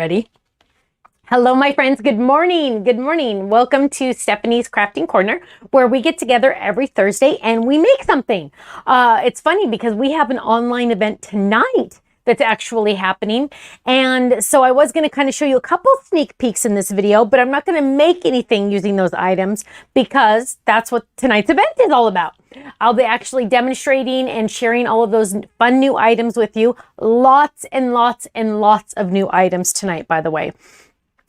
Ready? Hello, my friends. Good morning. Good morning. Welcome to Stephanie's Crafting Corner, where we get together every Thursday and we make something. It's funny because we have an online event tonight that's actually happening. And so I was going to kind of show you a couple sneak peeks in this video, but I'm not going to make anything using those items because that's what tonight's event is all about. I'll be actually demonstrating and sharing all of those fun new items with you. Lots and lots and lots of new items tonight, by the way.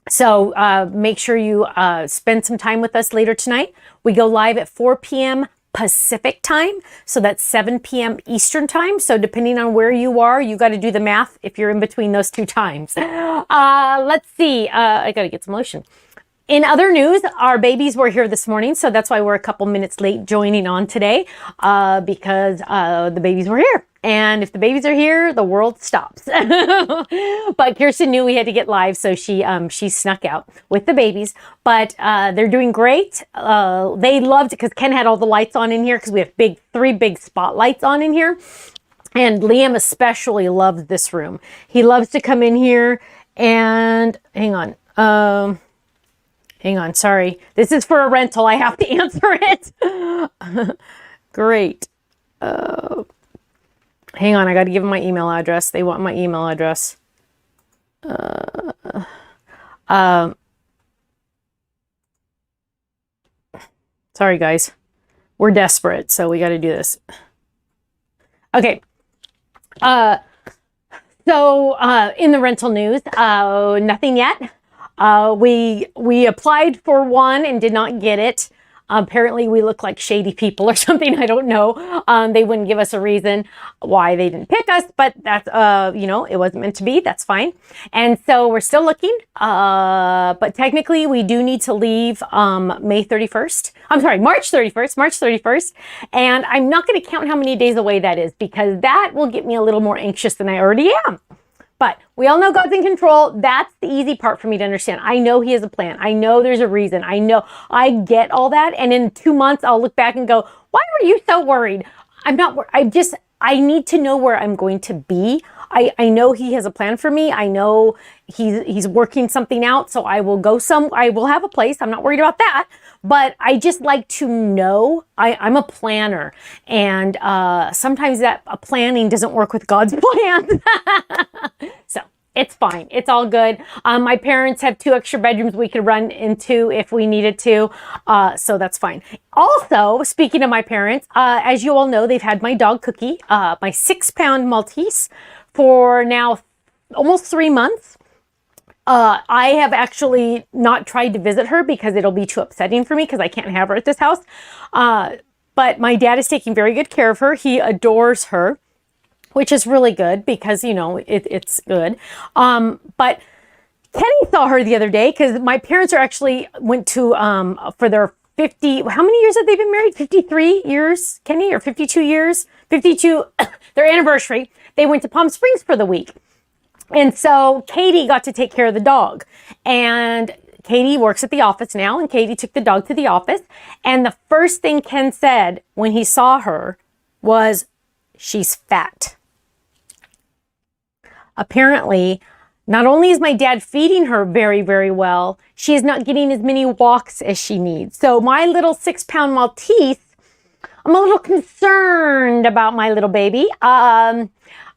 So make sure you spend some time with us later tonight. We go live at 4 p.m. Pacific time. So that's 7 p.m. Eastern time. So depending on where you are, you got to do the math if you're in between those two times. Let's see. I got to get some lotion. In other news, our babies were here this morning. So that's why we're a couple minutes late joining on today because the babies were here. And if the babies are here, the world stops. But Kirsten knew we had to get live, so she snuck out with the babies. But they're doing great. They loved it because Ken had all the lights on in here because we have three big spotlights on in here. And Liam especially loves this room. He loves to come in here and hang on. Hang on, sorry. This is for a rental. I have to answer it. Great. Hang on, I got to give them my email address. They want my email address. Sorry, guys. We're desperate, so we got to do this. Okay. So in the rental news, nothing yet. We applied for one and did not get it. Apparently we look like shady people or something. I don't know. They wouldn't give us a reason why they didn't pick us, but that's, you know, it wasn't meant to be. That's fine. And so we're still looking. But technically we do need to leave, March 31st. And I'm not going to count how many days away that is because that will get me a little more anxious than I already am. But we all know God's in control. That's the easy part for me to understand. I know he has a plan. I know there's a reason. I know I get all that. And in 2 months, I'll look back and go, why were you so worried? I'm not worried. I need to know where I'm going to be. I know he has a plan for me. I know he's working something out. So I will have a place. I'm not worried about that. But I just like to know I'm a planner. And sometimes that planning doesn't work with God's plan. So it's fine. It's all good. My parents have 2 extra bedrooms we could run into if we needed to. So that's fine. Also, speaking of my parents, as you all know, they've had my dog Cookie, my 6-pound Maltese, for now almost 3 months. I have actually not tried to visit her because it'll be too upsetting for me because I can't have her at this house. But my dad is taking very good care of her. He adores her, which is really good because, you know, it's good. But Kenny saw her the other day because my parents went to, for their 50, how many years have they been married? 53 years, Kenny, or 52 years? 52, their anniversary. They went to Palm Springs for the week. And so Katy got to take care of the dog. And Katy works at the office now, and Katy took the dog to the office. And the first thing Ken said when he saw her was, she's fat. Apparently, not only is my dad feeding her very, very well, she is not getting as many walks as she needs. So my little 6-pound Maltese, I'm a little concerned about my little baby.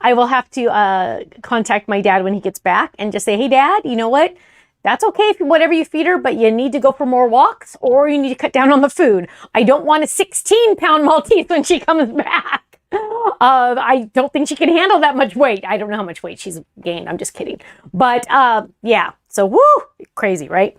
I will have to contact my dad when he gets back and just say, hey, Dad, you know what? That's okay if whatever you feed her, but you need to go for more walks or you need to cut down on the food. I don't want a 16-pound Maltese when she comes back. I don't think she can handle that much weight. I don't know how much weight she's gained. I'm just kidding. But yeah, so woo, crazy, right?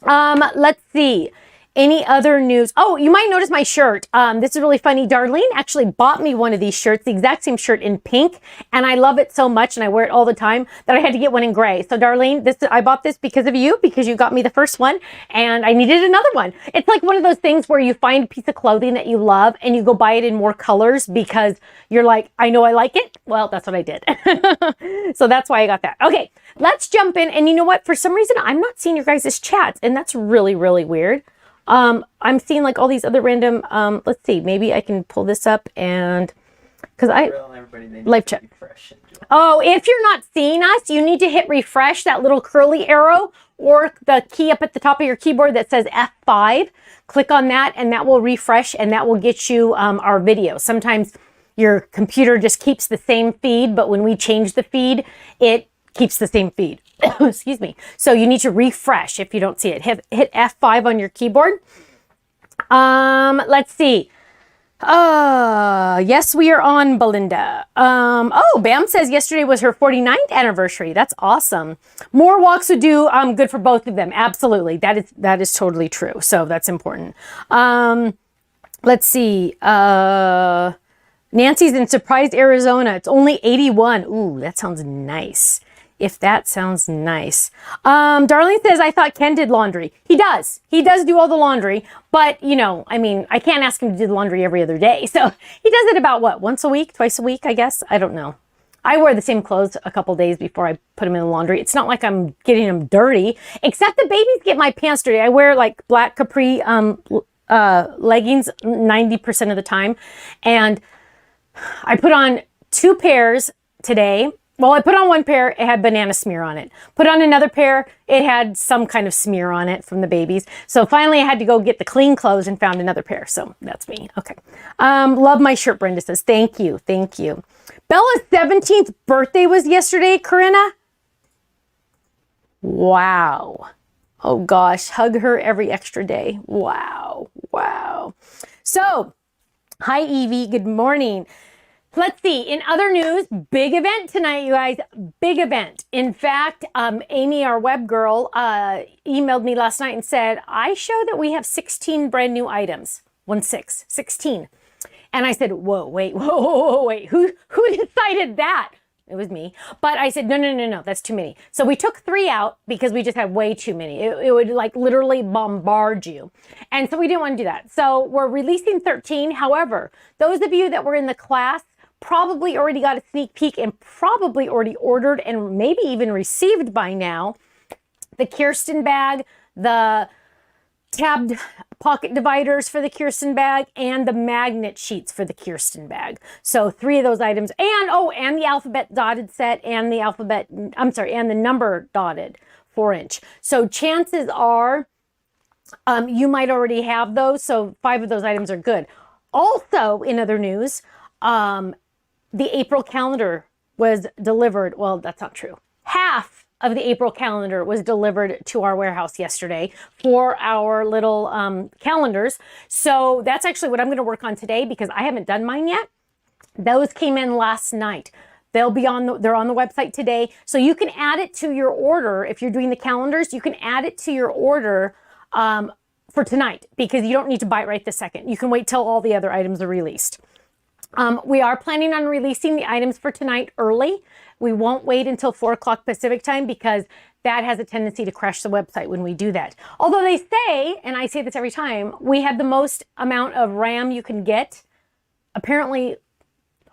Let's see. Any other news? Oh, you might notice my shirt. This is really funny. Darlene actually bought me one of these shirts, the exact same shirt in pink. And I love it so much and I wear it all the time that I had to get one in gray. So Darlene, I bought this because of you, because you got me the first one and I needed another one. It's like one of those things where you find a piece of clothing that you love and you go buy it in more colors because you're like, I know I like it. Well, that's what I did. So that's why I got that. Okay, let's jump in. And you know what? For some reason, I'm not seeing your guys' chats and that's really, really weird. I'm seeing like all these other random, let's see, maybe I can pull this up and Because life check. Oh, if you're not seeing us, you need to hit refresh, that little curly arrow, or the key up at the top of your keyboard that says F5. Click on that and that will refresh and that will get you our video. Sometimes your computer just keeps the same feed, but when we change the feed, it keeps the same feed. Excuse me. So you need to refresh if you don't see it. Hit F5 on your keyboard. Let's see. Yes, we are on, Belinda. Oh, Bam says yesterday was her 49th anniversary. That's awesome. More walks would do good for both of them. Absolutely. That is totally true. So that's important. Let's see. Nancy's in Surprise, Arizona. It's only 81. Ooh, that sounds nice. If that sounds nice. Darlene says, I thought Ken did laundry. He does. He does do all the laundry. But, you know, I mean, I can't ask him to do the laundry every other day. So he does it about, what, once a week, twice a week, I guess? I don't know. I wear the same clothes a couple days before I put them in the laundry. It's not like I'm getting them dirty. Except the babies get my pants dirty. I wear, like, black capri leggings 90% of the time. And I put on 2 pairs today. Well, I put on one pair, it had banana smear on it. Put on another pair, it had some kind of smear on it from the babies. So finally I had to go get the clean clothes and found another pair. So that's me. Okay. Love my shirt, Brenda says. Thank you. Thank you. Bella's 17th birthday was yesterday, Corinna. Wow. Oh gosh, hug her every extra day. Wow. Wow. So, hi Evie, good morning. Let's see, in other news, big event tonight, you guys, big event. In fact, Amy, our web girl, emailed me last night and said, I show that we have 16 brand new items. 16. And I said, whoa, wait, who decided that? It was me. But I said, no, that's too many. So we took 3 out because we just had way too many. It would like literally bombard you. And so we didn't want to do that. So we're releasing 13. However, those of you that were in the class probably already got a sneak peek and probably already ordered and maybe even received by now the Kirsten bag, the tabbed pocket dividers for the Kirsten bag, and the magnet sheets for the Kirsten bag. So 3 of those items, and the alphabet dotted set and the number dotted 4-inch. So chances are you might already have those. So 5 of those items are good. Also, in other news, the April calendar was delivered. Well, that's not true. Half of the April calendar was delivered to our warehouse yesterday for our little calendars. So that's actually what I'm going to work on today because I haven't done mine yet. Those came in last night. They're on the website today. So you can add it to your order. If you're doing the calendars, you can add it to your order for tonight because you don't need to buy it right this second. You can wait till all the other items are released. We are planning on releasing the items for tonight early. We won't wait until 4 o'clock Pacific time because that has a tendency to crash the website when we do that. Although they say, and I say this every time, we have the most amount of RAM you can get. Apparently,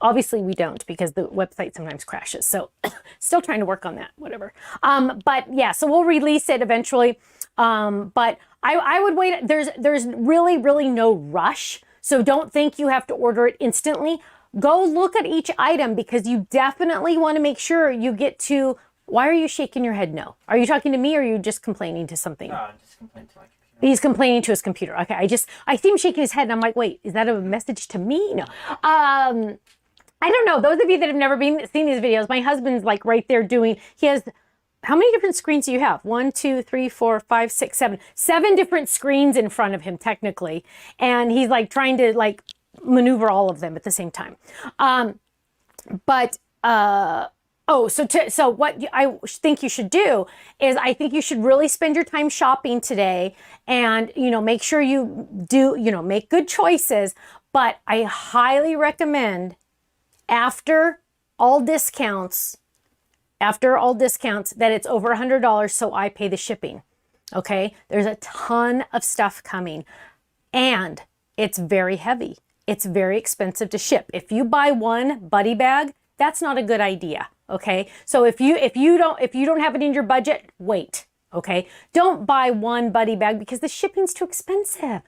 obviously we don't because the website sometimes crashes. So still trying to work on that, whatever. But yeah, so we'll release it eventually. But I would wait. There's really no rush. So don't think you have to order it instantly. Go look at each item because you definitely want to make sure you get to, why are you shaking your head no? Are you talking to me or are you just complaining to something? No, I'm just complaining to my computer. He's complaining to his computer. Okay, I see him shaking his head and I'm like, wait, is that a message to me? No. I don't know. Those of you that have never seen these videos, my husband's like right there he has, how many different screens do you have? 1, 2, 3, 4, 5, 6, 7. 7 different screens in front of him, technically. And he's like trying to like maneuver all of them at the same time. So what I think you should do is I think you should really spend your time shopping today and, make sure you do, make good choices. But I highly recommend after all discounts, that it's over $100, so I pay the shipping. Okay? There's a ton of stuff coming and it's very heavy. It's very expensive to ship. If you buy one buddy bag, that's not a good idea. Okay? So if you don't have it in your budget, wait. Okay? Don't buy one buddy bag because the shipping's too expensive.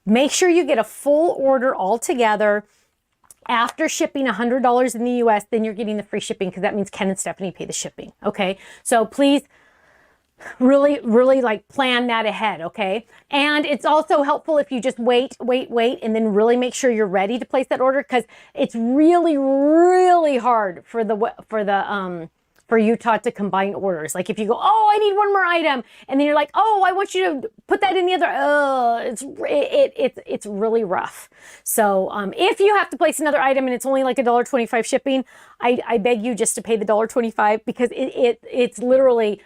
Make sure you get a full order all together. After shipping $100 in the US, then you're getting the free shipping because that means Ken and Stephanie pay the shipping. Okay. So please really like plan that ahead. Okay. And it's also helpful if you just wait, and then really make sure you're ready to place that order, because it's really hard for Utah to combine orders. Like if you go, oh, I need one more item, and then you're like, oh, I want you to put that in the other. It's really rough. So if you have to place another item and it's only like $1.25 shipping, I beg you just to pay the $1.25, because it's literally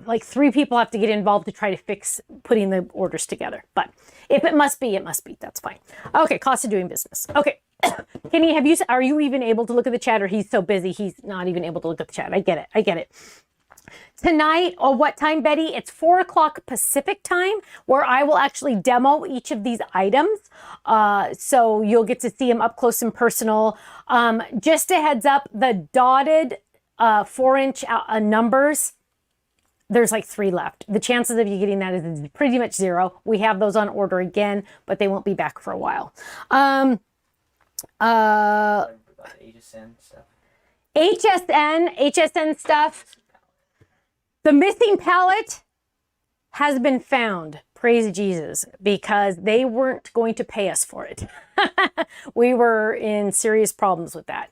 like 3 people have to get involved to try to fix putting the orders together. But if it must be, it must be. That's fine. Okay, cost of doing business. Okay. Kenny, are you even able to look at the chat, or he's so busy he's not even able to look at the chat? I get it. Tonight, or what time, Betty? It's 4 o'clock Pacific time, where I will actually demo each of these items. So you'll get to see them up close and personal. Just a heads up, the dotted 4-inch numbers, there's like 3 left. The chances of you getting that is pretty much 0. We have those on order again, but they won't be back for a while. HSN stuff. HSN stuff. The missing pallet has been found. Praise Jesus, because they weren't going to pay us for it. We were in serious problems with that.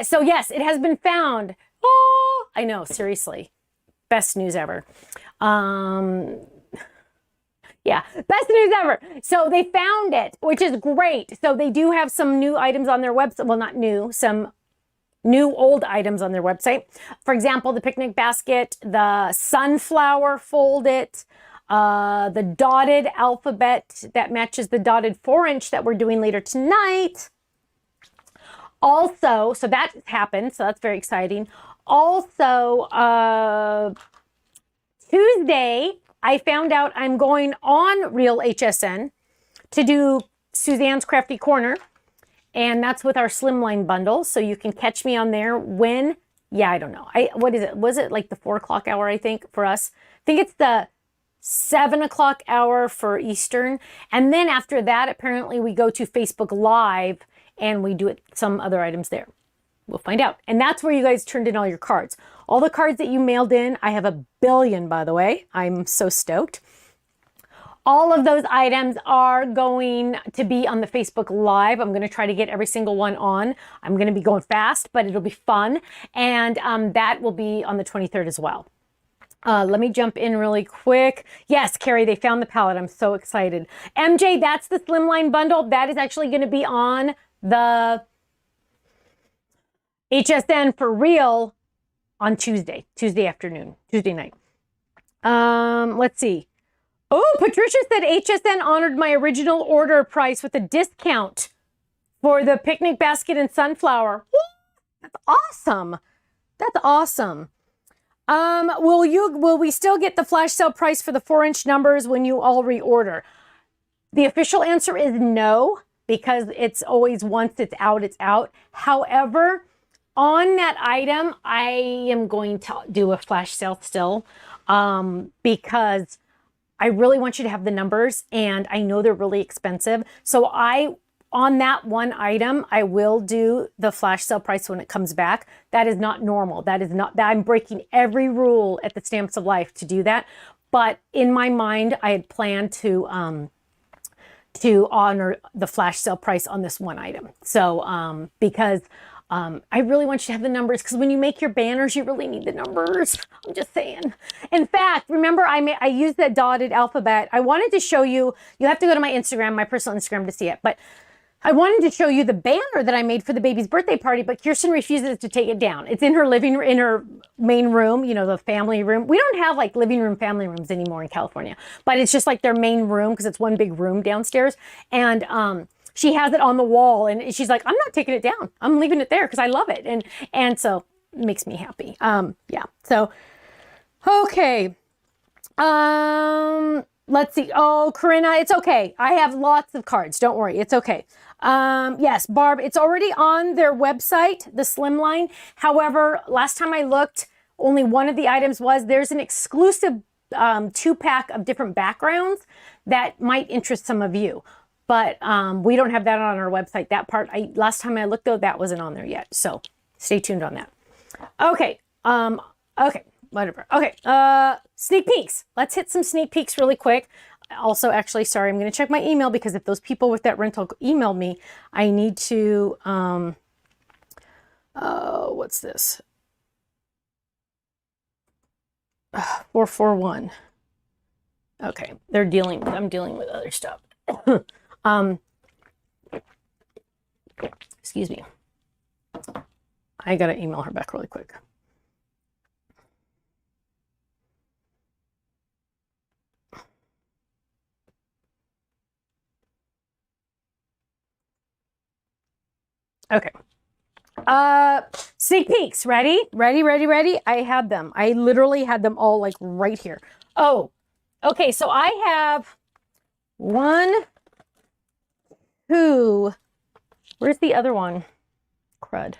So yes, it has been found. Oh, I know, seriously. Best news ever. Yeah, best news ever. So they found it, which is great. So they do have some new items on their website. Well, not new, some new old items on their website. For example, the picnic basket, the sunflower fold-it, the dotted alphabet that matches the dotted 4-inch that we're doing later tonight. Also, so that happened. So that's very exciting. Also, Tuesday, I found out I'm going on Real HSN to do Suzanne's Crafty Corner, and that's with our Slimline bundle. So you can catch me on there when, yeah, I don't know. What is it? Was it like the 4 o'clock hour, I think, for us? I think it's the 7 o'clock hour for Eastern. And then after that, apparently we go to Facebook Live and we do some other items there. We'll find out. And that's where you guys turned in all your cards. All the cards that you mailed in, I have 1 billion, by the way. I'm so stoked. All of those items are going to be on the Facebook Live. I'm going to try to get every single one on. I'm going to be going fast, but it'll be fun. And that will be on the 23rd as well. Let me jump in really quick. Yes, Carrie, they found the palette. I'm so excited. MJ, that's the Slimline bundle. That is actually going to be on the HSN for real on Tuesday afternoon, Tuesday night. Let's see. Oh, Patricia said HSN honored my original order price with a discount for the picnic basket and sunflower. That's awesome. That's awesome. Will we still get the flash sale price for the 4-inch numbers when you all reorder? The official answer is no, because it's always once it's out, it's out. However, on that item, I am going to do a flash sale still, because I really want you to have the numbers, and I know they're really expensive. So on that one item, I will do the flash sale price when it comes back. That is not normal. That I'm breaking every rule at the Stamps of Life to do that. But in my mind, I had planned to honor the flash sale price on this one item. So, because I really want you to have the numbers, because when you make your banners, you really need the numbers. I'm just saying. In fact, remember I used that dotted alphabet. I wanted to show you, you have to go to my Instagram, my personal Instagram, to see it. But I wanted to show you the banner that I made for the baby's birthday party, but Kirsten refuses to take it down. It's in her in her main room, you know, the family room. We don't have like living room, family rooms anymore in California, but it's just like their main room, because it's one big room downstairs. And, she has it on the wall, and she's like, I'm not taking it down. I'm leaving it there because I love it. And so it makes me happy. Yeah. So, okay. Let's see. Oh, Corinna, it's okay. I have lots of cards. Don't worry. It's okay. Yes, Barb, it's already on their website, the Slimline. However, last time I looked, only one of the items there's an exclusive 2-pack of different backgrounds that might interest some of you. but we don't have that on our website. That part, last time I looked though, that wasn't on there yet. So stay tuned on that. Okay. Okay. Whatever. Okay. Sneak peeks. Let's hit some sneak peeks really quick. Also, actually, sorry, I'm going to check my email because if those people with that rental emailed me, I need to, what's this? 441. Okay. I'm dealing with other stuff. Excuse me. I got to email her back really quick. Okay. Sneak peeks. Ready? Ready? I had them. I literally had them all like right here. Oh, okay. So I have 1, 2. Where's the other one? Crud.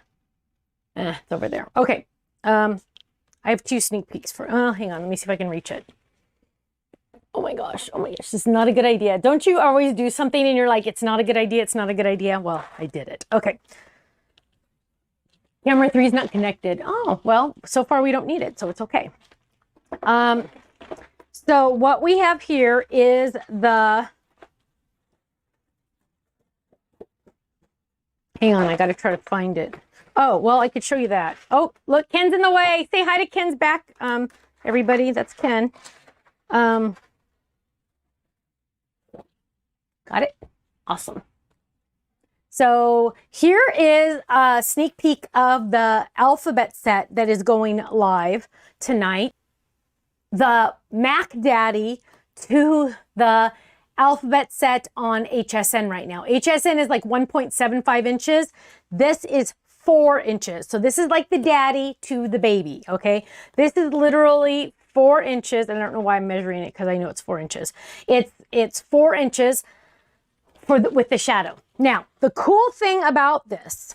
It's over there. Okay. I have 2 sneak peeks for, hang on. Let me see if I can reach it. Oh my gosh. This is not a good idea. Don't you always do something and you're like, it's not a good idea. It's not a good idea. Well, I did it. Okay. Camera 3 is not connected. Oh, well, so far we don't need it, so it's okay. So what we have here is the, hang on, I got to try to find it. Oh, well, I could show you that. Oh, look, Ken's in the way. Say hi to Ken's back, everybody. That's Ken. Got it? Awesome. So here is a sneak peek of the alphabet set that is going live tonight. The Mac Daddy to the alphabet set on HSN right now. HSN is like 1.75 inches. This is 4 inches. So this is like the daddy to the baby, okay? This is literally 4 inches. And I don't know why I'm measuring it because I know it's 4 inches. It's 4 inches with the shadow. Now, the cool thing about this,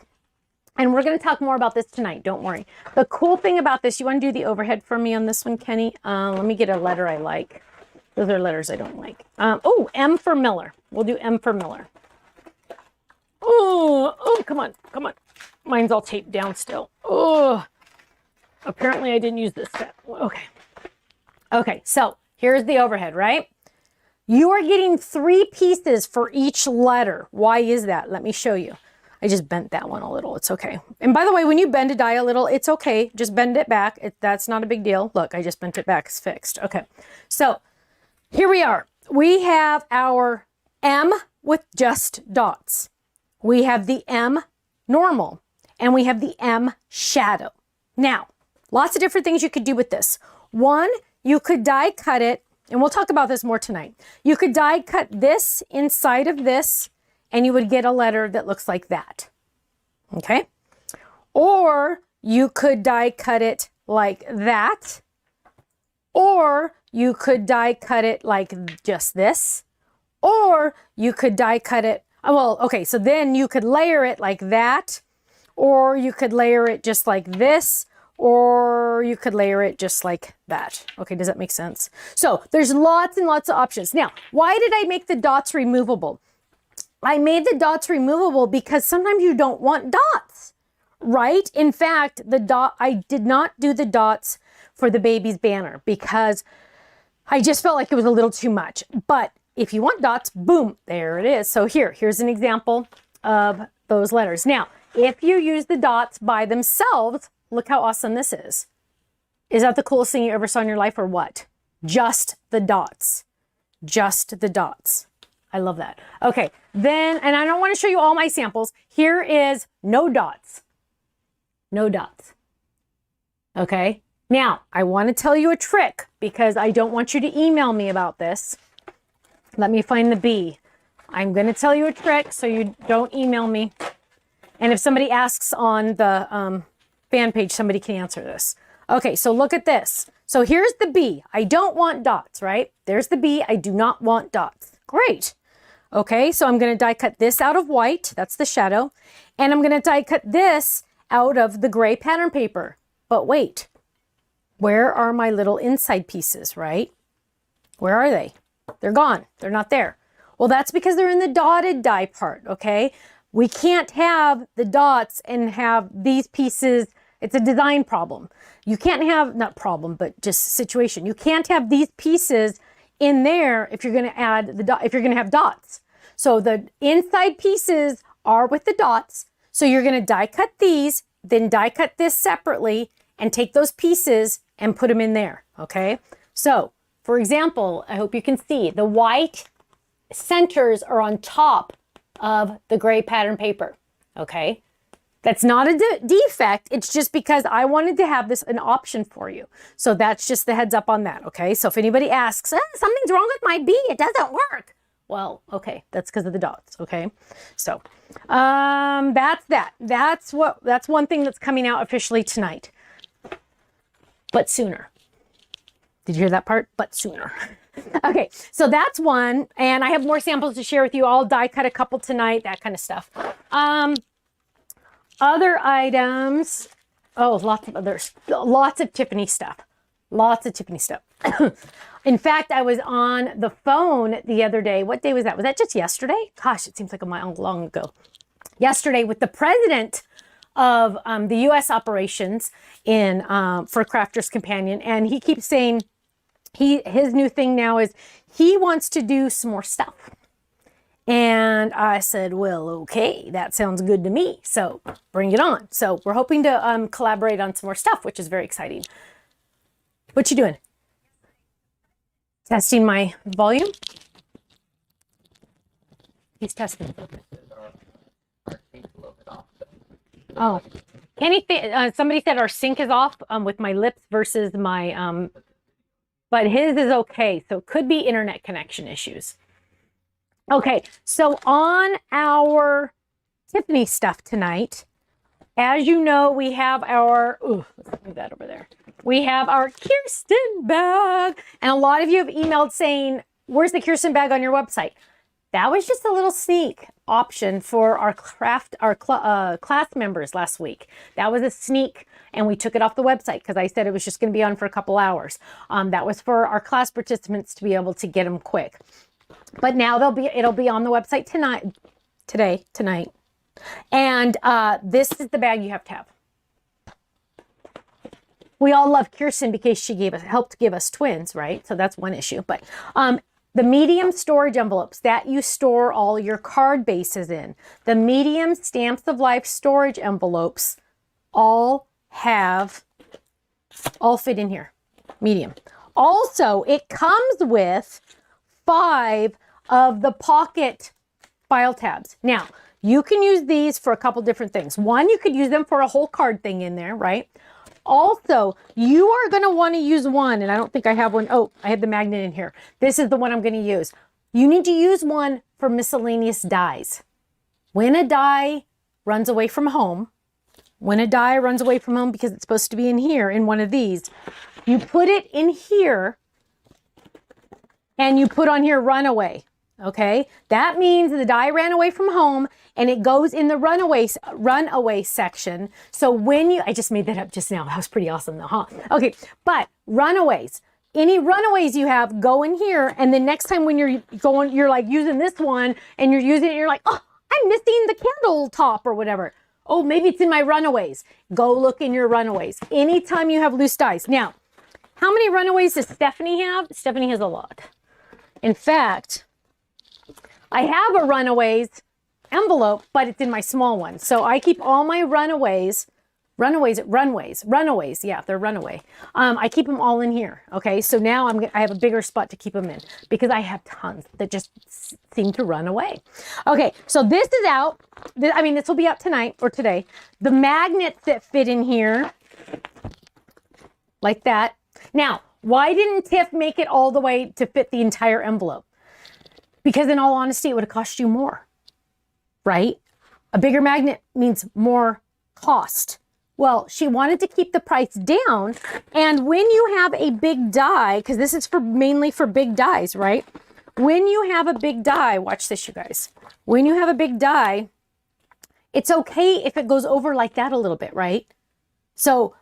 and we're going to talk more about this tonight, don't worry. The cool thing about this, you want to do the overhead for me on this one, Kenny? Let me get a letter I like. Those are letters I don't like. Oh, M for Miller. We'll do M for Miller. Oh, come on. Mine's all taped down still. Oh, apparently I didn't use this set. Okay, so here's the overhead, right? You are getting 3 pieces for each letter. Why is that? Let me show you. I just bent that one a little. It's okay. And by the way, when you bend a die a little, it's okay. Just bend it back. That's not a big deal. Look, I just bent it back. It's fixed. Okay. So here we are. We have our M with just dots. We have the M normal. And we have the M shadow. Now, lots of different things you could do with this. One, you could die cut it. And we'll talk about this more tonight. You could die cut this inside of this, and you would get a letter that looks like that. Okay? Or you could die cut it like that. Or you could die cut it like just this. Or you could die cut it, well, okay, so then you could layer it like that. Or you could layer it just like this. Or you could layer it just like that. Okay, does that make sense? So there's lots and lots of options. Now, why did I make the dots removable? I made the dots removable because sometimes you don't want dots, right? In fact, I did not do the dots for the baby's banner because I just felt like it was a little too much. But if you want dots, boom, there it is. So here's an example of those letters. Now, if you use the dots by themselves, look how awesome this is. Is that the coolest thing you ever saw in your life or what? Just the dots. Just the dots. I love that. Okay, then, and I don't want to show you all my samples. Here is no dots. No dots. Okay, now I want to tell you a trick because I don't want you to email me about this. Let me find the B. I'm going to tell you a trick so you don't email me. And if somebody asks on the fan page, somebody can answer this. Okay, so look at this. So here's the B. I don't want dots, right? There's the B. I do not want dots. Great. Okay, so I'm going to die cut this out of white. That's the shadow. And I'm going to die cut this out of the gray pattern paper. But wait, where are my little inside pieces, right? Where are they? They're gone. They're not there. Well, that's because they're in the dotted die part, okay? We can't have the dots and have these pieces. It's a design problem. You can't have, not problem, but just situation. You can't have these pieces in there if you're going to add the dot, if you're going to have dots. So the inside pieces are with the dots. So you're going to die cut these, then die cut this separately and take those pieces and put them in there. Okay. So for example, I hope you can see the white centers are on top of the gray pattern paper. Okay. That's not a defect. It's just because I wanted to have this an option for you. So that's just the heads up on that. Okay. So if anybody asks, something's wrong with my B, it doesn't work. Well, okay. That's because of the dots. Okay. So, that's that. That's one thing that's coming out officially tonight, but sooner. Did you hear that part? But sooner. Okay. So that's one. And I have more samples to share with you. I'll die cut a couple tonight, that kind of stuff. Other items, oh, lots of others, lots of Tiffany stuff, lots of Tiffany stuff. In fact, I was on the phone the other day. What day was that? Was that just yesterday? Gosh, it seems like a mile long ago. Yesterday with the president of the U.S. operations in for Crafters Companion, and he keeps saying his new thing now is he wants to do some more stuff. And I said, well, okay, that sounds good to me. So bring it on. So we're hoping to collaborate on some more stuff, which is very exciting. What you doing? Testing my volume? He's testing. Oh, somebody said our sync is off with my lips versus my, but his is okay. So it could be internet connection issues. Okay, so on our Tiffany stuff tonight, as you know, we have our, let's move that over there. We have our Kirsten bag. And a lot of you have emailed saying, where's the Kirsten bag on your website? That was just a little sneak option for our class members last week. That was a sneak, and we took it off the website because I said it was just going to be on for a couple hours. That was for our class participants to be able to get them quick. But now it'll be on the website tonight. And this is the bag you have to have. We all love Kirsten because she helped give us twins, right? So that's one issue. But the medium storage envelopes that you store all your card bases in, the medium Stamps of Life storage envelopes all fit in here. Medium. Also, it comes with 5 of the pocket file tabs. Now, you can use these for a couple different things. One, you could use them for a whole card thing in there, right? Also, you are going to want to use one, and I don't think I have one. Oh, I have the magnet in here. This is the one I'm going to use. You need to use one for miscellaneous dies. When a die runs away from home, because it's supposed to be in here, in one of these, you put it in here, and you put on here runaway. Okay, that means the die ran away from home and it goes in the runaway section. So when I just made that up just now. That was pretty awesome though, huh? Okay, but runaways, any runaways you have go in here, and then next time when you're like using this one and you're using it, you're like, oh, I'm missing the candle top or whatever. Oh, maybe it's in my runaways. Go look in your runaways. Anytime you have loose dies. Now, how many runaways does Stephanie have? Stephanie has a lot. In fact, I have a runaways envelope, but it's in my small one. So I keep all my runways. Yeah, they're runaway. I keep them all in here. Okay, so now I have a bigger spot to keep them in because I have tons that just seem to run away. Okay, so this is out. This will be out tonight or today. The magnets that fit in here, like that. Now, why didn't Tiff make it all the way to fit the entire envelope? Because in all honesty, it would have cost you more, right? A bigger magnet means more cost. Well, she wanted to keep the price down. And when you have a big die, because this is mainly for big dies, right? When you have a big die, watch this, you guys. When you have a big die, it's okay if it goes over like that a little bit, right? So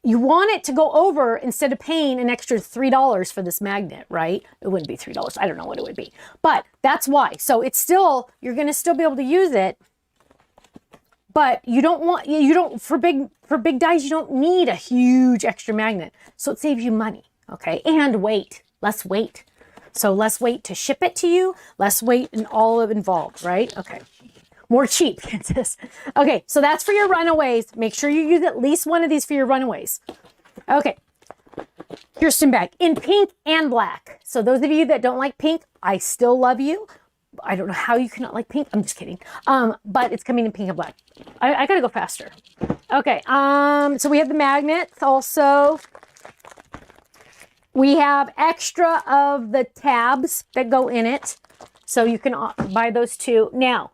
you want it to go over instead of paying an extra $3 for this magnet, right? It wouldn't be $3. I don't know what it would be, but that's why. So it's still, you're going to still be able to use it, but you don't, for big dies, you don't need a huge extra magnet. So it saves you money. Okay. And weight, less weight. So less weight to ship it to you, less weight and all of involved, right? Okay. More cheap, Kansas. Okay, so that's for your runaways. Make sure you use at least one of these for your runaways. Okay, Kirsten bag in pink and black. So those of you that don't like pink, I still love you. I don't know how you cannot like pink. I'm just kidding. But it's coming in pink and black. I gotta go faster. Okay, so we have the magnets also. We have extra of the tabs that go in it. So you can buy those too. Now,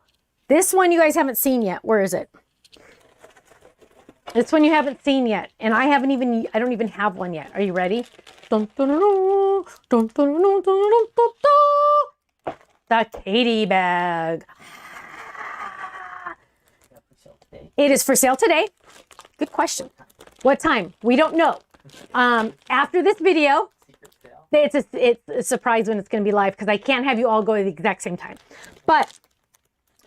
this one you guys haven't seen yet. Where is it? This one you haven't seen yet. And I don't even have one yet. Are you ready? The Katy bag. It is for sale today. Good question. What time? We don't know. After this video, it's a surprise when it's going to be live because I can't have you all go at the exact same time. But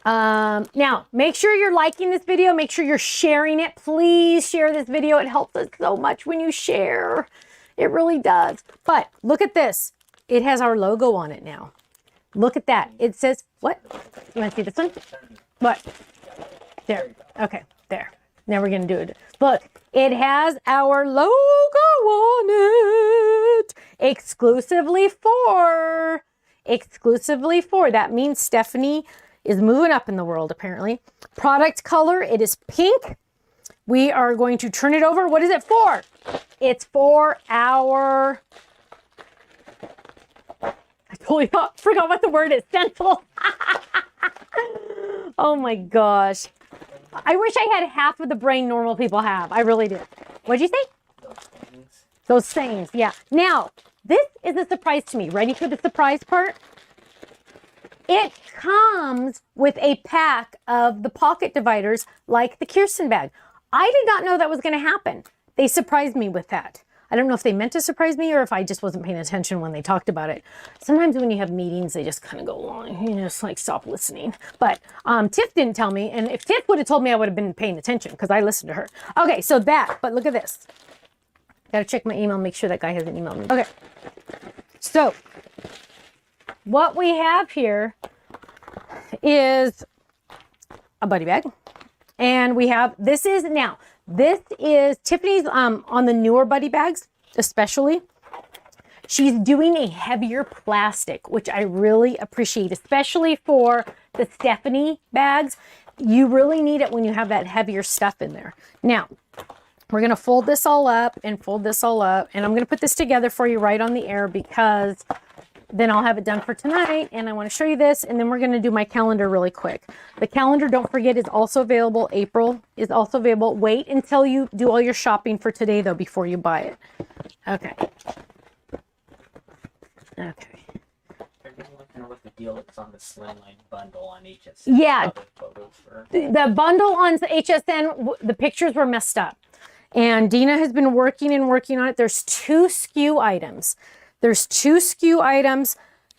now, make sure you're liking this video. Make sure you're sharing it. Please share this video. It helps us so much when you share. It really does. But look at this. It has our logo on it now. Look at that. It says, what? You want to see this one? What? There. Okay, there. Now we're going to do it. Look, it has our logo on it. Exclusively for. That means Stephanie is moving up in the world, apparently. Product color, it is pink. We are going to turn it over. What is it for? It's for our, I totally forgot what the word is, stencil. Oh my gosh. I wish I had half of the brain normal people have. I really do. What'd you say? Those things, yeah. Now, this is a surprise to me. Ready for the surprise part? It comes with a pack of the pocket dividers like the Kirsten bag. I did not know that was going to happen. They surprised me with that. I don't know if they meant to surprise me or if I just wasn't paying attention when they talked about it. Sometimes when you have meetings, they just kind of go along. You just like stop listening. But Tiff didn't tell me. And if Tiff would have told me, I would have been paying attention because I listened to her. Okay, so that. But look at this. Got to check my email, make sure that guy hasn't emailed me. Okay. So what we have here is a buddy bag. And we have, this is Tiffany's on the newer buddy bags, especially. She's doing a heavier plastic, which I really appreciate, especially for the Stephanie bags. You really need it when you have that heavier stuff in there. Now, we're going to fold this all up and fold this all up. And I'm going to put this together for you right on the air because then I'll have it done for tonight. And I want to show you this. And then we're going to do my calendar really quick. The calendar, don't forget, is also available. April is also available. Wait until you do all your shopping for today, though, before you buy it. Okay. Okay. What the deal is on the Slimline bundle on HSN. Yeah. The bundle on HSN, the pictures were messed up. And Dina has been working on it. There's 2 SKU items.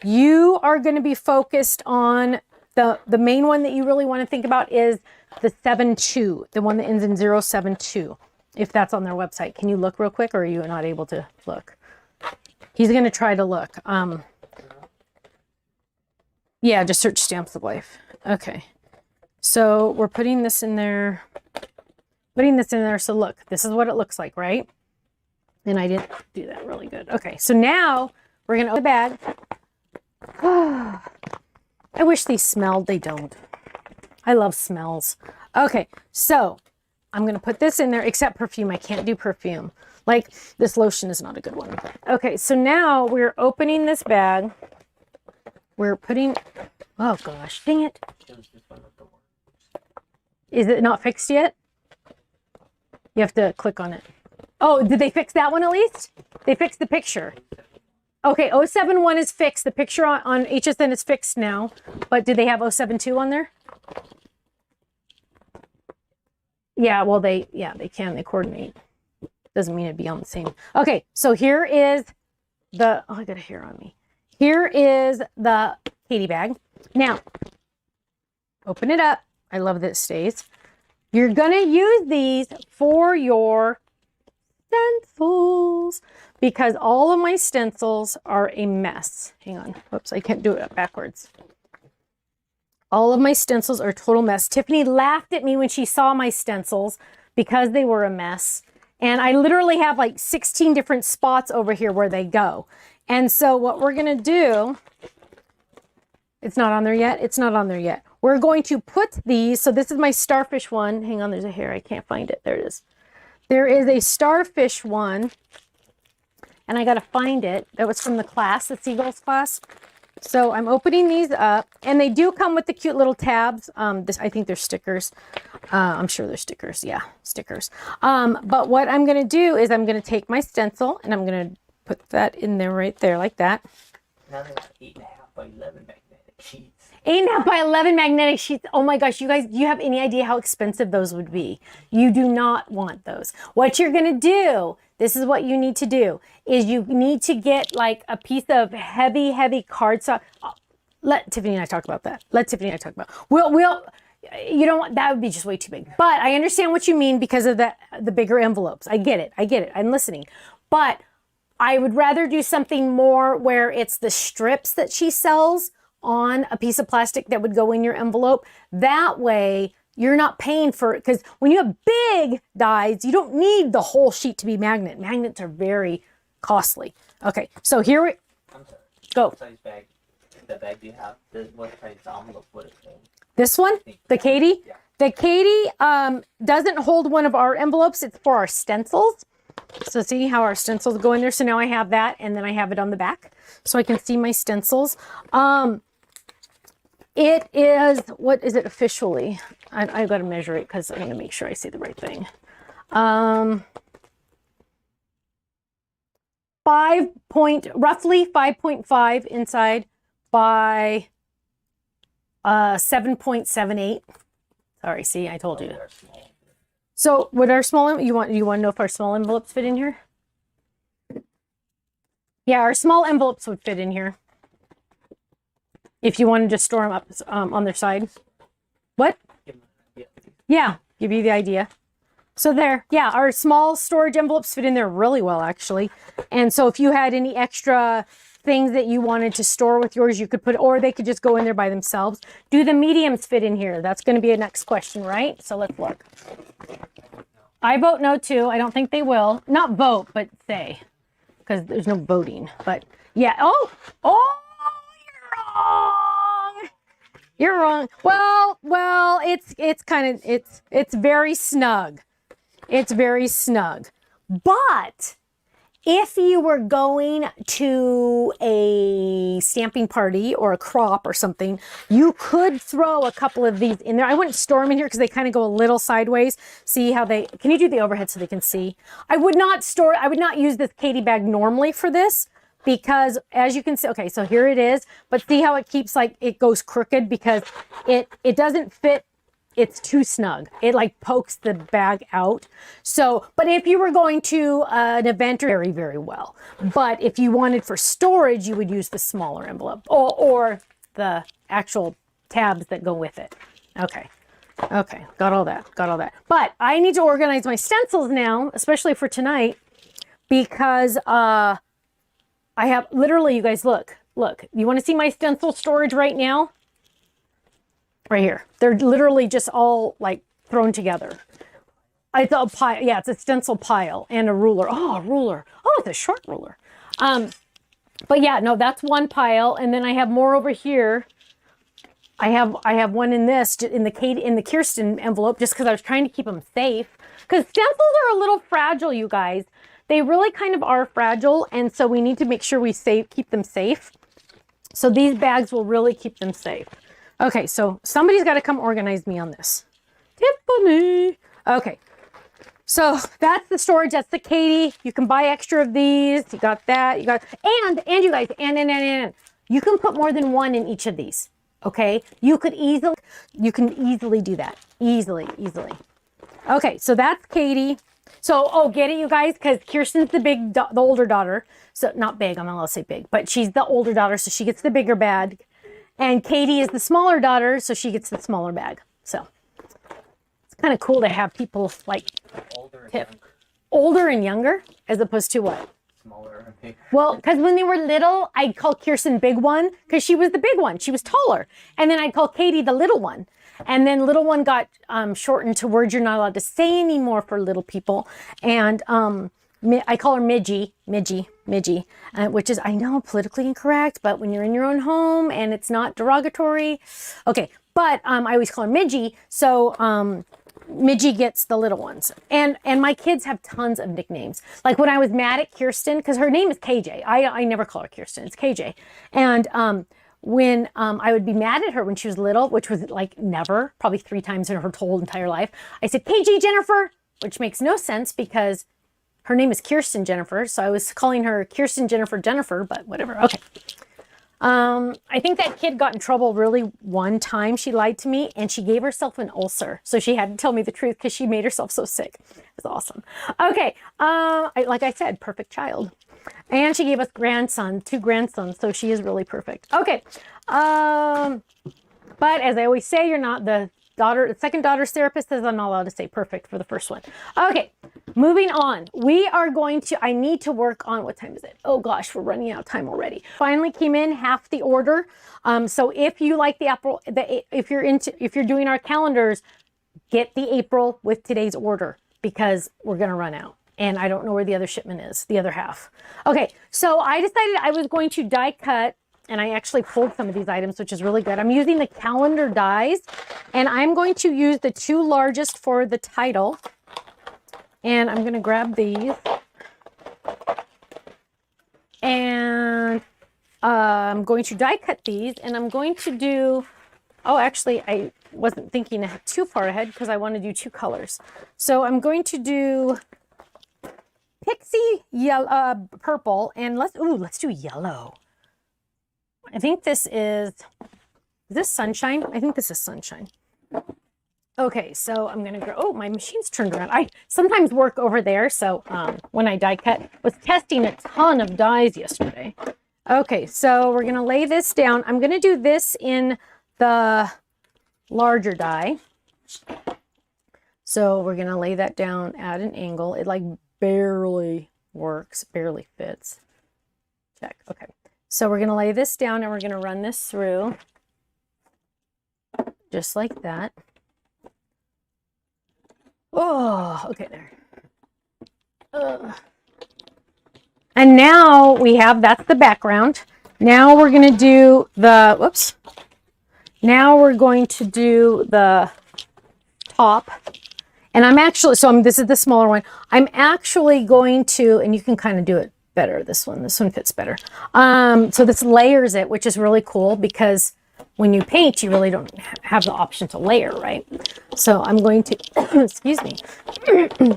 You are going to be focused on the main one that you really want to think about is the 72, the one that ends in 072, if that's on their website. Can you look real quick or are you not able to look? He's going to try to look. Yeah, just search Stamps of Life. Okay. So we're putting this in there. So look, this is what it looks like, right? And I didn't do that really good. Okay, so now we're going to open the bag. I wish these smelled. They don't. I love smells. Okay, so I'm going to put this in there, except perfume. I can't do perfume. Like, this lotion is not a good one. Okay, so now we're opening this bag. We're putting, oh gosh, dang it. Is it not fixed yet? You have to click on it. Oh, did they fix that one at least? They fixed the picture. Okay, 071 is fixed. The picture on HSN is fixed now. But did they have 072 on there? Yeah, well, they can. They coordinate. Doesn't mean it'd be on the same. Okay, so here is the, oh, I got a hair on me. Here is the Katy bag. Now, open it up. I love that it stays. You're going to use these for your stencils because all of my stencils are a mess. Hang on. Whoops, I can't do it backwards. All of my stencils are a total mess. Tiffany laughed at me when she saw my stencils because they were a mess. And I literally have like 16 different spots over here where they go. And so what we're going to do, it's not on there yet. It's not on there yet. We're going to put these. So this is my starfish one. Hang on, there's a hair. I can't find it. There it is. There is a starfish one. And I got to find it. That was from the class, the Seagulls class. So I'm opening these up. And they do come with the cute little tabs. I think they're stickers. I'm sure they're stickers. Yeah, stickers. But what I'm going to do is I'm going to take my stencil and I'm going to put that in there right there like that. Now they're like 8.5 by 11 magnetic sheets. 8.5 by 11 magnetic sheets. Oh my gosh, you guys, do you have any idea how expensive those would be? You do not want those. What you're going to do, this is what you need to do, is you need to get like a piece of heavy, heavy cardstock. Let Tiffany and I talk about that. You don't want, that would be just way too big. But I understand what you mean because of the bigger envelopes. I get it. I'm listening. But I would rather do something more where it's the strips that she sells on a piece of plastic that would go in your envelope. That way you're not paying for it, because when you have big dies, you don't need the whole sheet to be magnet. Magnets are very costly. Okay, so here we go. What size bag? The bag you have, what size envelope would it hold? This one, the Katy. Yeah. The Katy doesn't hold one of our envelopes. It's for our stencils. So see how our stencils go in there. So now I have that, and then I have it on the back, so I can see my stencils. It is, what is it officially? I've got to measure it because I'm going to make sure I say the right thing. 5.5 inside by 7.78. Sorry, see, I told you. So what are small, you want to know if our small envelopes fit in here? Yeah, our small envelopes would fit in here. If you want to just store them up on their side. What? Yeah, give you the idea. So there, yeah, our small storage envelopes fit in there really well, actually. And so if you had any extra things that you wanted to store with yours, you could put, or they could just go in there by themselves. Do the mediums fit in here? That's going to be a next question, right? So let's look. I vote no too. I don't think they will. Not vote, but say, because there's no voting. But yeah. Oh, you're wrong. Well, it's kind of, it's very snug. It's very snug. But if you were going to a stamping party or a crop or something, you could throw a couple of these in there. I wouldn't store them in here because they kind of go a little sideways. See how they, can you do the overhead so they can see? I would not use this Katy bag normally for this, because as you can see, okay, so here it is, but see how it keeps, like, it goes crooked because it doesn't fit. It's too snug. It like pokes the bag out. So, but if you were going to an event, very, very well. But if you wanted for storage, you would use the smaller envelope or the actual tabs that go with it. Okay. Okay. Got all that. But I need to organize my stencils now, especially for tonight, because, I have literally, you guys, look, you want to see my stencil storage right now? Right here. They're literally just all like thrown together. It's a pile. Yeah, it's a stencil pile and a ruler. Oh, a ruler. Oh, it's a short ruler. But yeah, no, that's one pile. And then I have more over here. I have one in this, in the Kirsten envelope, just because I was trying to keep them safe. Because stencils are a little fragile, you guys. They really kind of are fragile, and so we need to make sure we keep them safe. So these bags will really keep them safe. Okay, so somebody's got to come organize me on this. Tiffany. Okay, so that's the storage. That's the Katy. You can buy extra of these. You got that. You got, and you guys, and you can put more than one in each of these. Okay, you can easily do that. Easily. Okay, so that's Katy. So, oh, get it, you guys? Because Kirsten's the older daughter. So, not big, I'm not allowed to say big, but she's the older daughter, so she gets the bigger bag. And Katy is the smaller daughter, so she gets the smaller bag. So, it's kind of cool to have people like Older and tip. younger. Older and younger, as opposed to what? Smaller and bigger. Well, because when they were little, I'd call Kirsten big one because she was the big one. She was taller. And then I'd call Katy the little one. And then little one got shortened to words you're not allowed to say anymore for little people. And I call her Midgie, which is, I know, politically incorrect, but when you're in your own home and it's not derogatory. Okay, but I always call her Midgie. So Midgie gets the little ones. And my kids have tons of nicknames. Like when I was mad at Kirsten, because her name is KJ. I never call her Kirsten. It's KJ. And when I would be mad at her when she was little, which was like never, probably 3 times in her whole entire life, I said, KJ Jennifer, which makes no sense because her name is Kirsten Jennifer. So I was calling her Kirsten Jennifer, but whatever. Okay. I think that kid got in trouble really one time. She lied to me and she gave herself an ulcer. So she had to tell me the truth because she made herself so sick. It was awesome. Okay. Like I said, perfect child. And she gave us 2 grandsons. So she is really perfect. Okay. But as I always say, you're not the second daughter's therapist says I'm not allowed to say perfect for the first one. Okay. Moving on, I need to work on, what time is it? Oh gosh, we're running out of time already. Finally came in half the order. So if you like if you're doing our calendars, get the April with today's order because we're going to run out. And I don't know where the other shipment is, the other half. Okay, so I decided I was going to die cut, and I actually pulled some of these items, which is really good. I'm using the calendar dies, and I'm going to use the 2 largest for the title. And I'm going to grab these. And I'm going to die cut these. And I'm going to do... Oh, actually, I wasn't thinking too far ahead because I want to do 2 colors. So I'm going to do Pixie yellow, purple. And let's do yellow. I think this is this Sunshine? I think this is Sunshine. Okay, so I'm gonna go, oh, my machine's turned around. I sometimes work over there, so when I die cut, was testing a ton of dies yesterday. Okay, so we're gonna lay this down. I'm gonna do this in the larger die. So we're gonna lay that down at an angle. It like barely works, barely fits. Check, okay. So we're gonna lay this down and we're gonna run this through just like that. Oh, okay, there. And now we have, that's the background. Now we're going to do the, whoops. Now we're going to do the top. And I'm actually, this is the smaller one. I'm actually going to, and you can kind of do it better, this one fits better. So this layers it, which is really cool because when you paint, you really don't have the option to layer, right? So I'm going to, excuse me,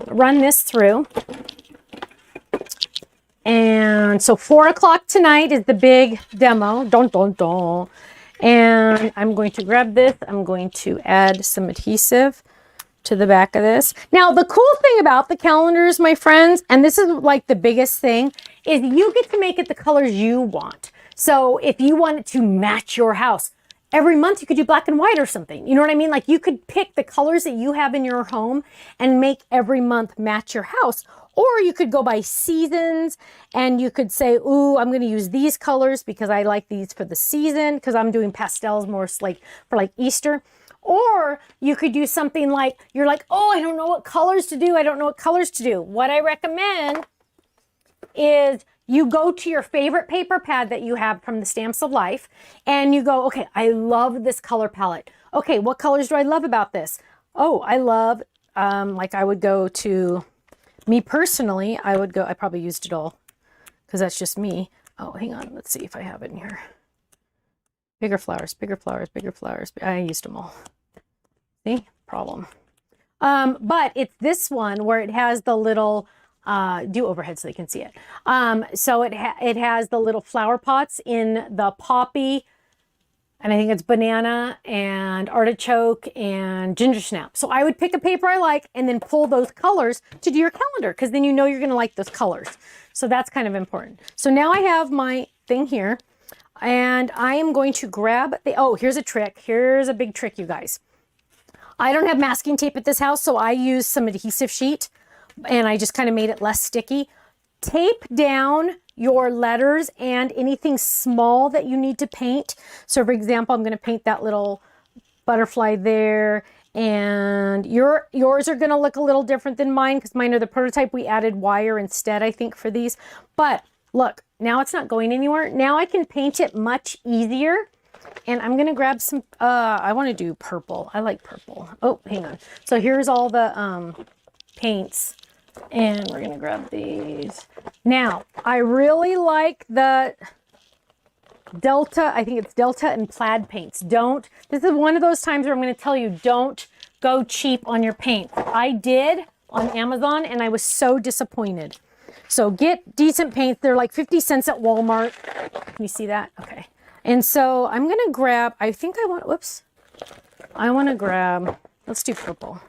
run this through. And so 4 o'clock tonight is the big demo. Dun, dun, dun. And I'm going to grab this. I'm going to add some adhesive to the back of this. Now, the cool thing about the calendars, my friends, and this is like the biggest thing, is you get to make it the colors you want. So if you want it to match your house, every month you could do black and white or something. You know what I mean? Like you could pick the colors that you have in your home and make every month match your house. Or you could go by seasons and you could say, ooh, I'm going to use these colors because I like these for the season because I'm doing pastels more like for like Easter. Or you could do something like, you're like, oh, I don't know what colors to do. I don't know what colors to do. What I recommend is you go to your favorite paper pad that you have from the Stamps of Life and you go, okay, I love this color palette. Okay, what colors do I love about this? Oh, I love, like I would go to, me personally, I probably used it all because that's just me. Oh, hang on, let's see if I have it in here. Bigger flowers, bigger flowers, bigger flowers. I used them all. See, problem. But it's this one where it has the little, do overhead so they can see it. So it has the little flower pots in the poppy, and I think it's banana and artichoke and ginger snap. So I would pick a paper I like and then pull those colors to do your calendar, because then you know you're going to like those colors. So that's kind of important. So now I have my thing here, and I am going to grab the, oh, here's a trick. Here's a big trick, you guys. I don't have masking tape at this house, so I use some adhesive sheet, and I just kind of made it less sticky. Tape down your letters and anything small that you need to paint. So for example, I'm going to paint that little butterfly there, and yours are going to look a little different than mine, because mine are the prototype. We added wire instead, I think, for these. But look, now it's not going anywhere. Now I can paint it much easier. And I'm going to grab some, I want to do purple. I like purple. Oh, hang on. So here's all the paints. And we're going to grab these. Now, I really like the Delta, I think it's Delta and Plaid paints. This is one of those times where I'm going to tell you, don't go cheap on your paints. I did on Amazon, and I was so disappointed. So get decent paints. They're like 50 cents at Walmart. Can you see that? Okay. And so I'm going to grab, I think I want, whoops. I want to grab, let's do purple.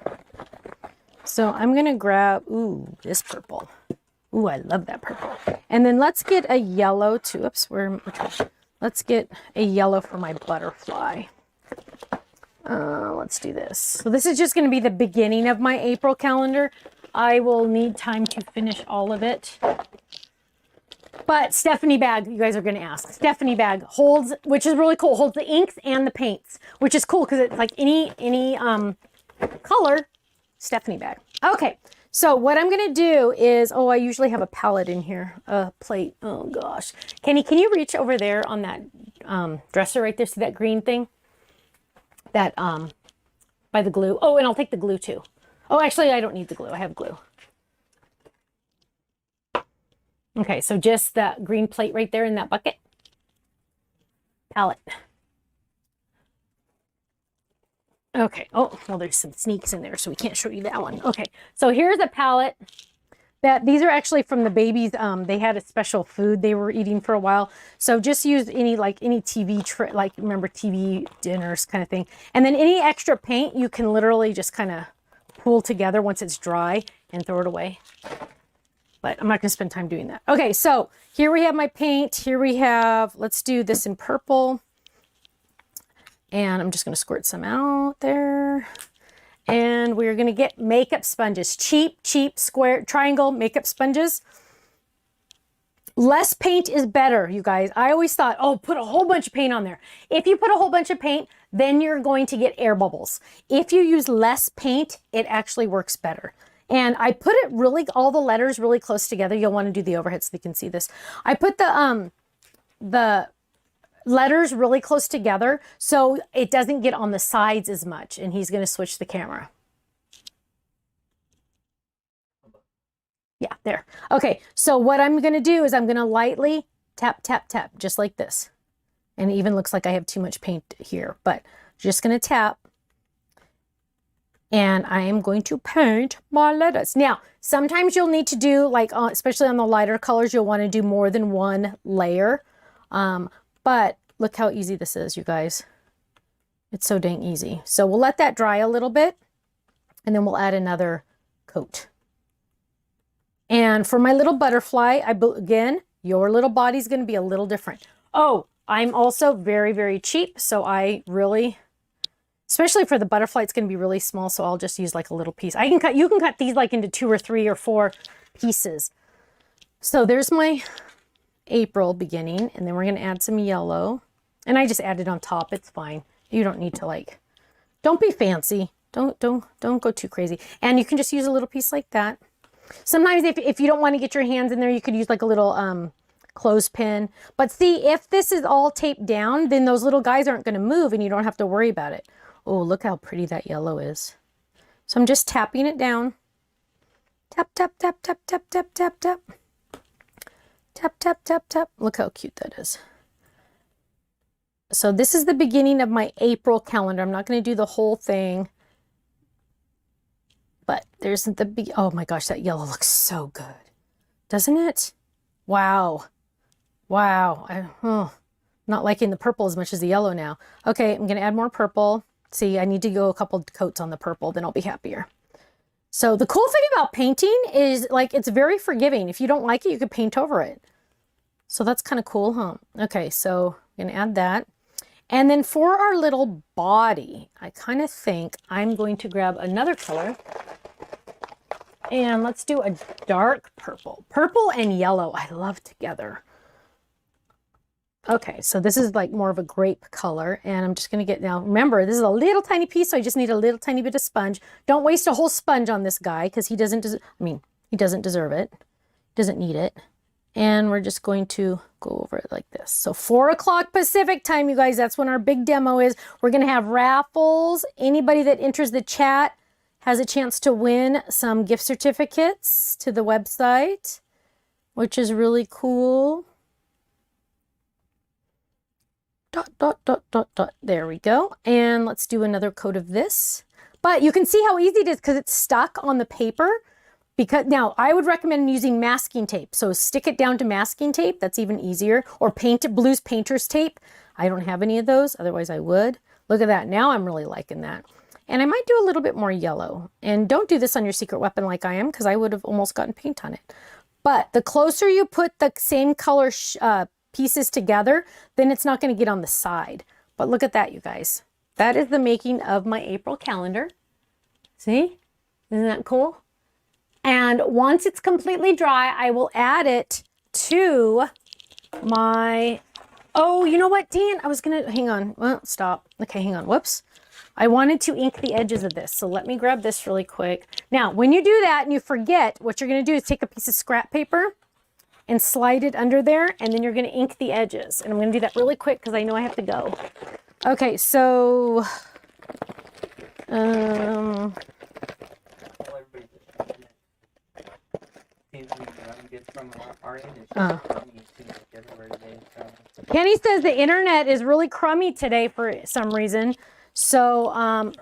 So I'm going to grab, ooh, this purple. Ooh, I love that purple. And then let's get a yellow too. Oops, let's get a yellow for my butterfly. Let's do this. So this is just going to be the beginning of my April calendar. I will need time to finish all of it. But Stephanie bag, you guys are going to ask. Stephanie bag holds, which is really cool, holds the inks and the paints, which is cool because it's like any color, Stephanie bag. Okay, so what I'm going to do is, oh, I usually have a palette in here, a plate. Oh gosh. Kenny, can you reach over there on that dresser right there? See that green thing? That, by the glue. Oh, and I'll take the glue too. Oh, actually, I don't need the glue. I have glue. Okay, so just that green plate right there in that bucket. Palette. Okay, oh, well, there's some sneaks in there, so we can't show you that one. Okay, so here's a palette. These are actually from the babies. They had a special food they were eating for a while. So just use any TV, like remember TV dinners kind of thing. And then any extra paint, you can literally just kind of pull together once it's dry and throw it away. But I'm not going to spend time doing that. Okay, so here we have my paint. Here we have, let's do this in purple. And I'm just going to squirt some out there. And we're going to get makeup sponges. Cheap, square, triangle makeup sponges. Less paint is better, you guys. I always thought, oh, put a whole bunch of paint on there. If you put a whole bunch of paint, then you're going to get air bubbles. If you use less paint, it actually works better. And I put it really, all the letters really close together. You'll want to do the overhead so you can see this. I put the letters really close together so it doesn't get on the sides as much. And he's going to switch the camera. Yeah, there. Okay, so what I'm going to do is I'm going to lightly tap, tap, tap, just like this. And it even looks like I have too much paint here, but just going to tap. And I am going to paint my letters. Now, sometimes you'll need to do, like, especially on the lighter colors, you'll want to do more than one layer. But look how easy this is, you guys. It's so dang easy. So we'll let that dry a little bit, and then we'll add another coat. And for my little butterfly, again, your little body's going to be a little different. Oh, I'm also very, very cheap, so I really... Especially for the butterfly, it's going to be really small, so I'll just use like a little piece. You can cut these like into 2 or 3 or 4 pieces. So there's my April beginning, and then we're going to add some yellow. And I just added on top. It's fine. You don't need to like, don't be fancy. Don't go too crazy. And you can just use a little piece like that. Sometimes if you don't want to get your hands in there, you could use like a little clothespin. But see, if this is all taped down, then those little guys aren't going to move and you don't have to worry about it. Oh, look how pretty that yellow is. So I'm just tapping it down. Tap, tap, tap, tap, tap, tap, tap, tap. Tap, tap, tap, tap. Look how cute that is. So this is the beginning of my April calendar. I'm not going to do the whole thing. But there's the big, oh my gosh, that yellow looks so good. Doesn't it? Wow. Wow. Not liking the purple as much as the yellow now. Okay, I'm going to add more purple. See, I need to go a couple coats on the purple, then I'll be happier. So the cool thing about painting is like it's very forgiving. If you don't like it, you can paint over it. So that's kind of cool, huh? Okay, so I'm going to add that. And then for our little body, I kind of think I'm going to grab another color. And let's do a dark purple. Purple and yellow I love together. Okay, so this is like more of a grape color, and I'm just going to get, now remember, this is a little tiny piece, so I just need a little tiny bit of sponge. Don't waste a whole sponge on this guy, because he doesn't, he doesn't deserve it. Doesn't need it. And we're just going to go over it like this. So 4 o'clock Pacific time, you guys, that's when our big demo is. We're going to have raffles. Anybody that enters the chat has a chance to win some gift certificates to the website, which is really cool. Dot, dot, dot, dot, dot. There we go. And let's do another coat of this. But you can see how easy it is because it's stuck on the paper. Because now I would recommend using masking tape. So stick it down to masking tape. That's even easier. Or Blue's painter's tape. I don't have any of those. Otherwise I would. Look at that. Now I'm really liking that. And I might do a little bit more yellow. And don't do this on your secret weapon like I am, because I would have almost gotten paint on it. But the closer you put the same color pieces together, then it's not going to get on the side. But look at that, you guys. That is the making of my April calendar. See? Isn't that cool? And once it's completely dry, I will add it to my, oh, you know what, Dan? I was going to, hang on. Well, stop. Okay, hang on. Whoops. I wanted to ink the edges of this. So let me grab this really quick. Now, when you do that and you forget, what you're going to do is take a piece of scrap paper and slide it under there, and then you're going to ink the edges. And I'm going to do that really quick because I know I have to go. Okay, so Kenny says the internet is really crummy today for some reason. So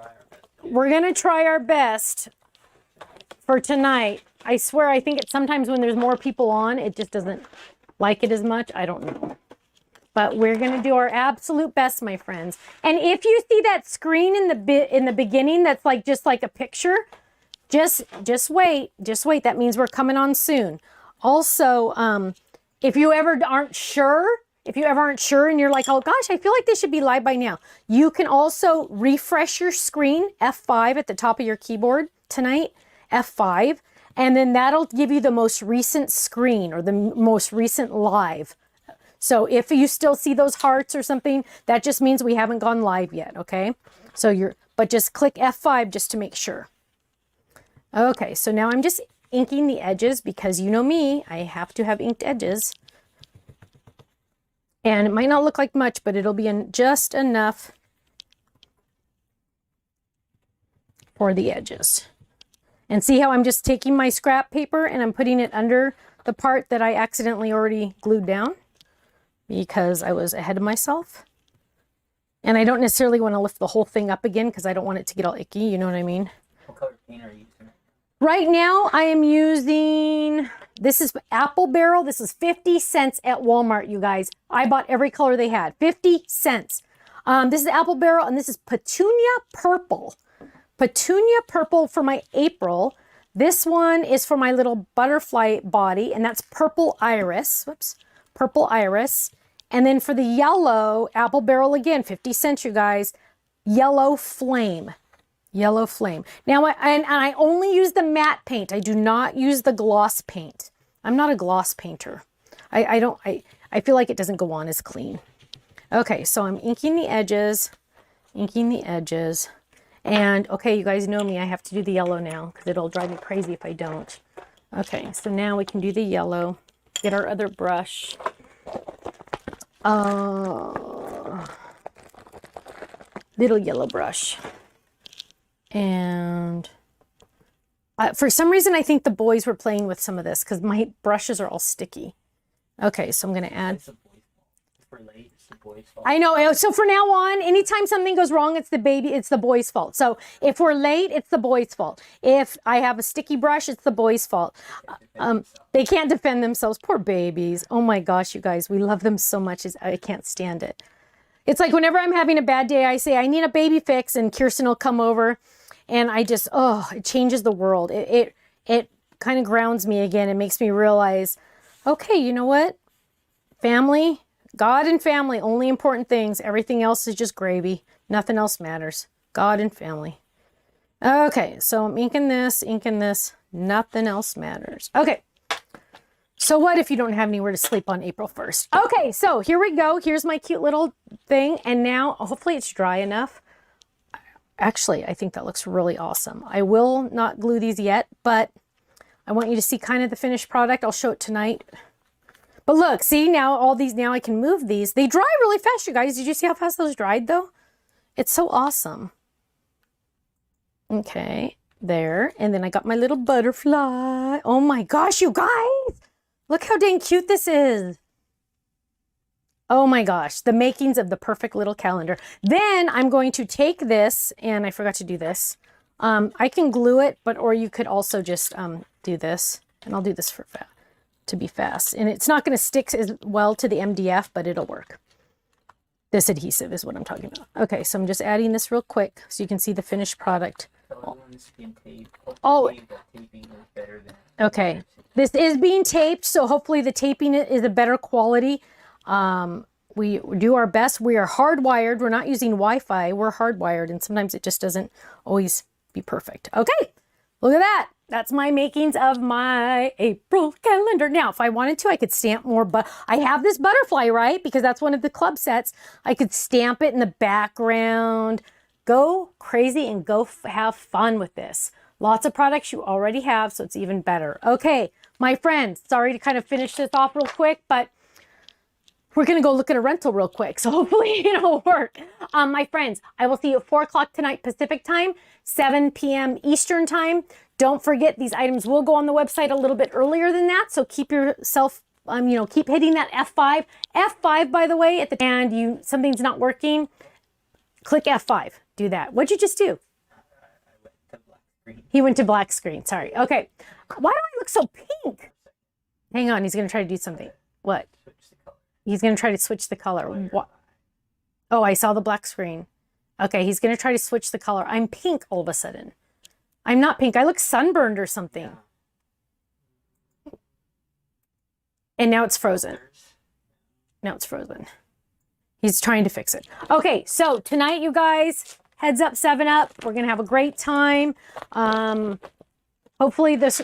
we're going to try our best for tonight. I swear, I think it's sometimes when there's more people on, it just doesn't like it as much. I don't know. But we're going to do our absolute best, my friends. And if you see that screen in the beginning that's like just like a picture, just wait. Just wait. That means we're coming on soon. Also, if you ever aren't sure and you're like, oh gosh, I feel like this should be live by now, you can also refresh your screen, F5 at the top of your keyboard tonight, F5. And then that'll give you the most recent screen or the most recent live. So if you still see those hearts or something, that just means we haven't gone live yet, okay? So but just click F5 just to make sure. Okay, so now I'm just inking the edges because you know me, I have to have inked edges. And it might not look like much, but it'll be just enough for the edges. And see how I'm just taking my scrap paper and I'm putting it under the part that I accidentally already glued down because I was ahead of myself. And I don't necessarily want to lift the whole thing up again because I don't want it to get all icky, you know what I mean? What color paint are you using? Right now I am using, this is Apple Barrel. This is 50 cents at Walmart, you guys. I bought every color they had, 50 cents. This is Apple Barrel and this is Petunia Purple. Petunia Purple for my April. This one is for my little butterfly body, and that's Purple Iris. Whoops. Purple Iris. And then for the yellow, Apple Barrel again, 50 cents, you guys. Yellow Flame. Yellow Flame. Now, I only use the matte paint. I do not use the gloss paint. I'm not a gloss painter. I feel like it doesn't go on as clean. Okay, so I'm inking the edges. And okay, you guys know me, I have to do the yellow now because it'll drive me crazy if I don't. Okay, so now we can do the yellow. Get our other brush. Little yellow brush. And for some reason, I think the boys were playing with some of this because my brushes are all sticky. Okay, so I'm going to add. It's for ladies. the boy's fault. I know. So for now on, anytime something goes wrong, it's the boy's fault. So if we're late, it's the boy's fault. If I have a sticky brush, it's the boy's fault. They can't defend themselves. Poor babies. Oh my gosh, you guys, we love them so much. I can't stand it. It's like whenever I'm having a bad day, I say, I need a baby fix, and Kirsten will come over, and I just, oh, it changes the world. It kind of grounds me again. It makes me realize, okay, you know what? Family, God and family, only important things. Everything else is just gravy. Nothing else matters. God and family. Okay, so I'm inking this. Nothing else matters. Okay. So what if you don't have anywhere to sleep on April 1st? Okay, so here we go. Here's my cute little thing. And now, hopefully it's dry enough. Actually, I think that looks really awesome. I will not glue these yet, but I want you to see kind of the finished product. I'll show it tonight. But look, see now all these, now I can move these. They dry really fast, you guys. Did you see how fast those dried though? It's so awesome. Okay, there. And then I got my little butterfly. Oh my gosh, you guys. Look how dang cute this is. Oh my gosh, the makings of the perfect little calendar. Then I'm going to take this, and I forgot to do this. I can glue it, or you could also just do this. And I'll do this to be fast. And it's not going to stick as well to the MDF, but it'll work. This adhesive is what I'm talking about. Okay, so I'm just adding this real quick so you can see the finished product. Oh, okay. This is being taped, so hopefully the taping is a better quality. We do our best. We are hardwired. We're not using Wi-Fi. We're hardwired, and sometimes it just doesn't always be perfect. Okay, look at that. That's my makings of my April calendar. Now, if I wanted to, I could stamp more, but I have this butterfly, right? Because that's one of the club sets. I could stamp it in the background. Go crazy and go have fun with this. Lots of products you already have, so it's even better. Okay, my friends, sorry to kind of finish this off real quick, but we're going to go look at a rental real quick, so hopefully it'll work. My friends, I will see you at 4 o'clock tonight Pacific time, 7 p.m. Eastern time. Don't forget, these items will go on the website a little bit earlier than that, so keep yourself, keep hitting that F5. F5, by the way, and something's not working, click F5. Do that. What'd you just do? He went to black screen. Sorry. Okay. Why do I look so pink? Hang on. He's going to try to do something. What? He's going to try to switch the color. What? Oh, I saw the black screen. Okay. He's going to try to switch the color. I'm pink all of a sudden. I'm not pink. I look sunburned or something. And now it's frozen. Now it's frozen. He's trying to fix it. Okay. So tonight, you guys, heads up, 7 Up. We're going to have a great time. Hopefully this...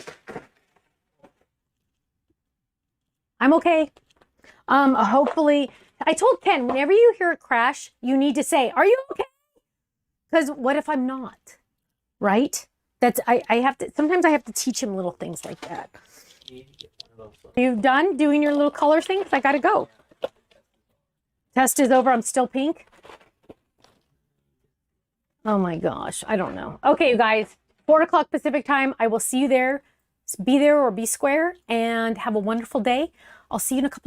I'm okay. Hopefully... I told Ken, whenever you hear a crash, you need to say, are you okay? Because what if I'm not? Right? I have to... Sometimes I have to teach him little things like that. Are you done doing your little color things? I got to go. Test is over. I'm still pink. Oh my gosh, I don't know. Okay, you guys, 4 o'clock Pacific time. I will see you there. Be there or be square, and have a wonderful day. I'll see you in a couple